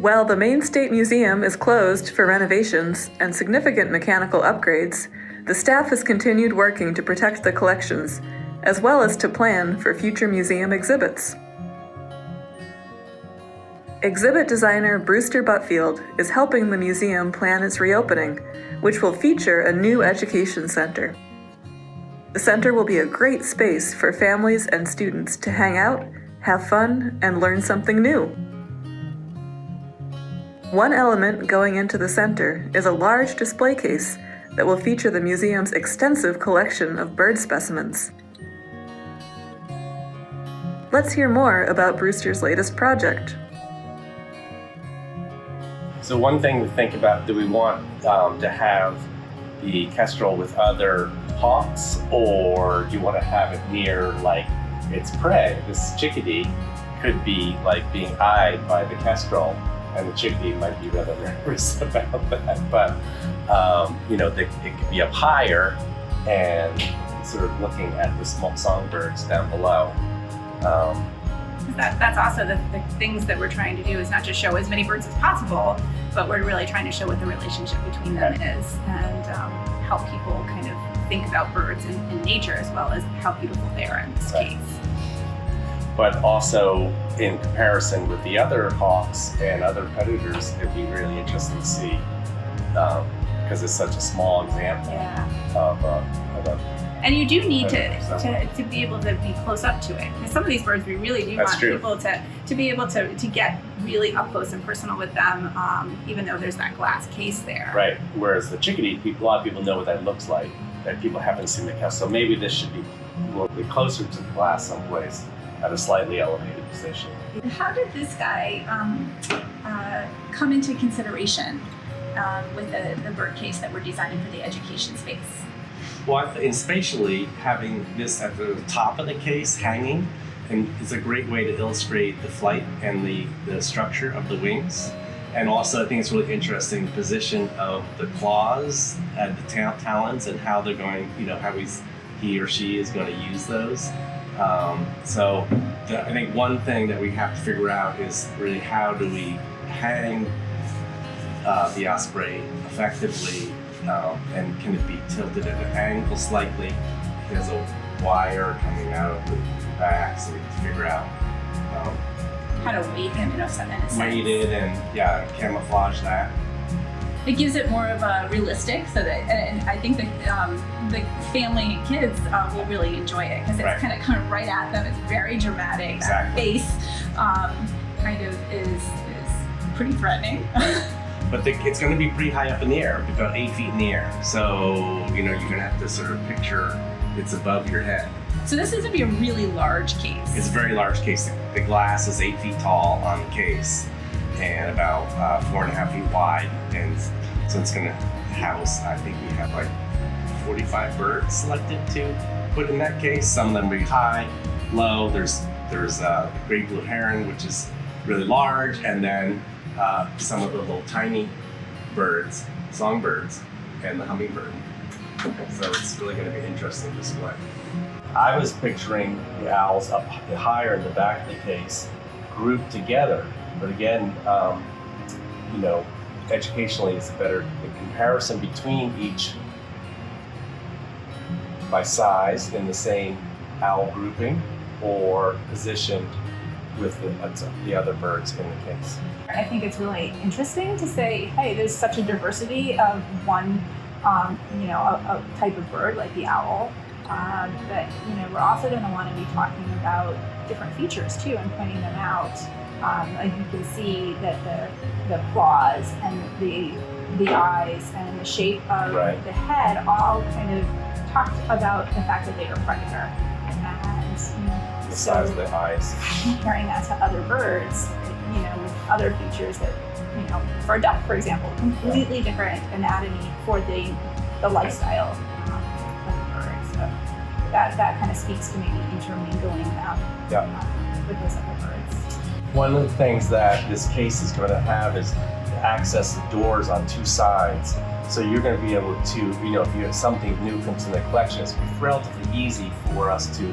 While the Maine State Museum is closed for renovations and significant mechanical upgrades, the staff has continued working to protect the collections, as well as to plan for future museum exhibits. Exhibit designer Brewster Buttfield is helping the museum plan its reopening, which will feature a new education center. The center will be a great space for families and students to hang out, have fun, and learn something new. One element going into the center is a large display case that will feature the museum's extensive collection of bird specimens. Let's hear more about Brewster's latest project. So one thing to think about, do we want to have the kestrel with other hawks, or do you want to have it near like its prey? This chickadee could be like being eyed by the kestrel, and the chickadee might be rather nervous about that. But it could be up higher and sort of looking at the small songbirds down below. That's also the things that we're trying to do, is not just show as many birds as possible, but we're really trying to show what the relationship between them is, and help people kind of think about birds in nature as well as how beautiful they are in this case. But also in comparison with the other hawks and other predators, it'd be really interesting to see, because it's such a small example of a. And you do need to be able to be close up to it. Because some of these birds, we really do want people to be able to get really up close and personal with them, even though there's that glass case there. Right. Whereas the chickadee, a lot of people know what that looks like, that people haven't seen the kestrel. So maybe this should be a little bit closer to the glass someplace at a slightly elevated position. How did this guy come into consideration with the bird case that we're designing for the education space? Well, and spatially, having this at the top of the case hanging is a great way to illustrate the flight and the structure of the wings. And also, I think it's really interesting the position of the claws and the talons and how they're going, how he or she is going to use those. I think one thing that we have to figure out is really how do we hang the osprey effectively. And can it be tilted at an angle slightly? There's a wire coming out of the back, so we have to figure out how to weight him in a sense. Weight it and camouflage that. It gives it more of a realistic, so that, and I think that the family and kids will really enjoy it, because it's kind of right at them. It's very dramatic. Exactly. That face kind of is pretty threatening. But it's going to be pretty high up in the air, about 8 feet in the air. So, you're going to have to sort of picture it's above your head. So this is going to be a really large case. It's a very large case. The glass is 8 feet tall on the case and about 4.5 feet wide. And so it's going to house, I think we have like 45 birds selected to put in that case. Some of them will be high, low. There's the great blue heron, which is really large, and then some of the little tiny birds, songbirds, and the hummingbird. So it's really going to be an interesting display. I was picturing the owls up higher in the back of the case, grouped together. But again, educationally, it's better the comparison between each by size in the same owl grouping, or positioned with the other birds in the case. I think it's really interesting to say, hey, there's such a diversity of one, a type of bird like the owl, that we're also going to want to be talking about different features too and pointing them out. Like you can see that the claws and the eyes and the shape of the head all kind of talked about the fact that they are a predator. And the size of the eyes. Comparing that to other birds, with other features that, for a duck, for example, completely different anatomy for the lifestyle of the bird. So that kind of speaks to maybe intermingling them with those other birds. One of the things that this case is going to have is access the doors on two sides. So you're going to be able to, if you have something new comes in the collection, it's relatively easy for us to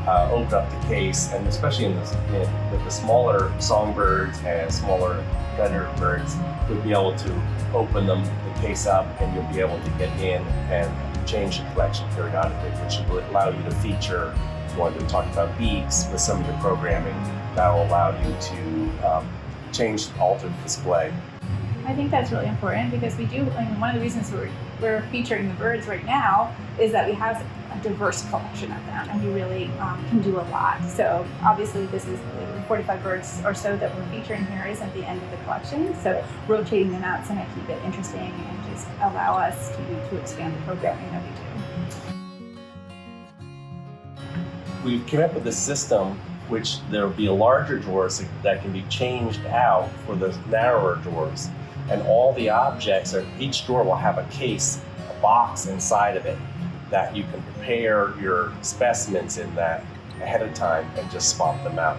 open up the case, and especially with the smaller songbirds and smaller predator birds, you'll be able to open the case up, and you'll be able to get in and change the collection periodically, which will allow you to feature. If you want to talk about beaks with some of your programming, that will allow you to change, alter the display. I think that's really important because we do, I mean, one of the reasons we're featuring the birds right now is that we have a diverse collection of them, and we really can do a lot. So obviously this is the 45 birds or so that we're featuring here isn't the end of the collection, so rotating them out is going to keep it interesting and just allow us to expand the programming that we do. We've come up with a system which there will be larger drawers that can be changed out for the narrower drawers. And all the objects, or each drawer will have a case, a box inside of it that you can prepare your specimens in that ahead of time and just swap them out.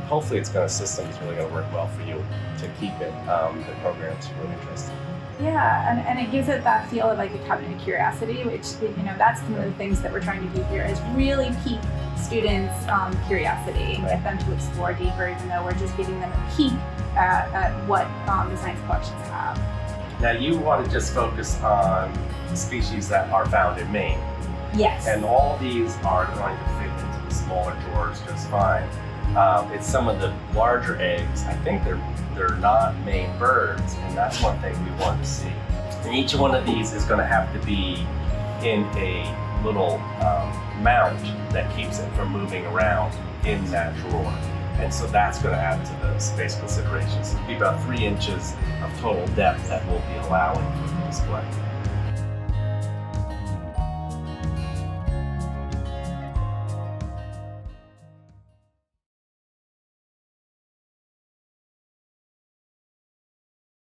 Hopefully the system is really going to work well for you to keep it, the program's really interesting. Yeah, and it gives it that feel of like a cabinet of curiosity, which, you know, that's one of the things that we're trying to do here is really pique students' curiosity and get them to explore deeper, even though we're just giving them a peek at what the science collections have. Now you want to just focus on species that are found in Maine. Yes. And all these are going to fit into the smaller drawers just fine. It's some of the larger eggs. I think they're not Maine birds, and that's one thing we want to see. And each one of these is going to have to be in a little mount that keeps it from moving around in that drawer. And so that's going to add to the space considerations. It'll be about 3 inches of total depth that we'll be allowing for the display.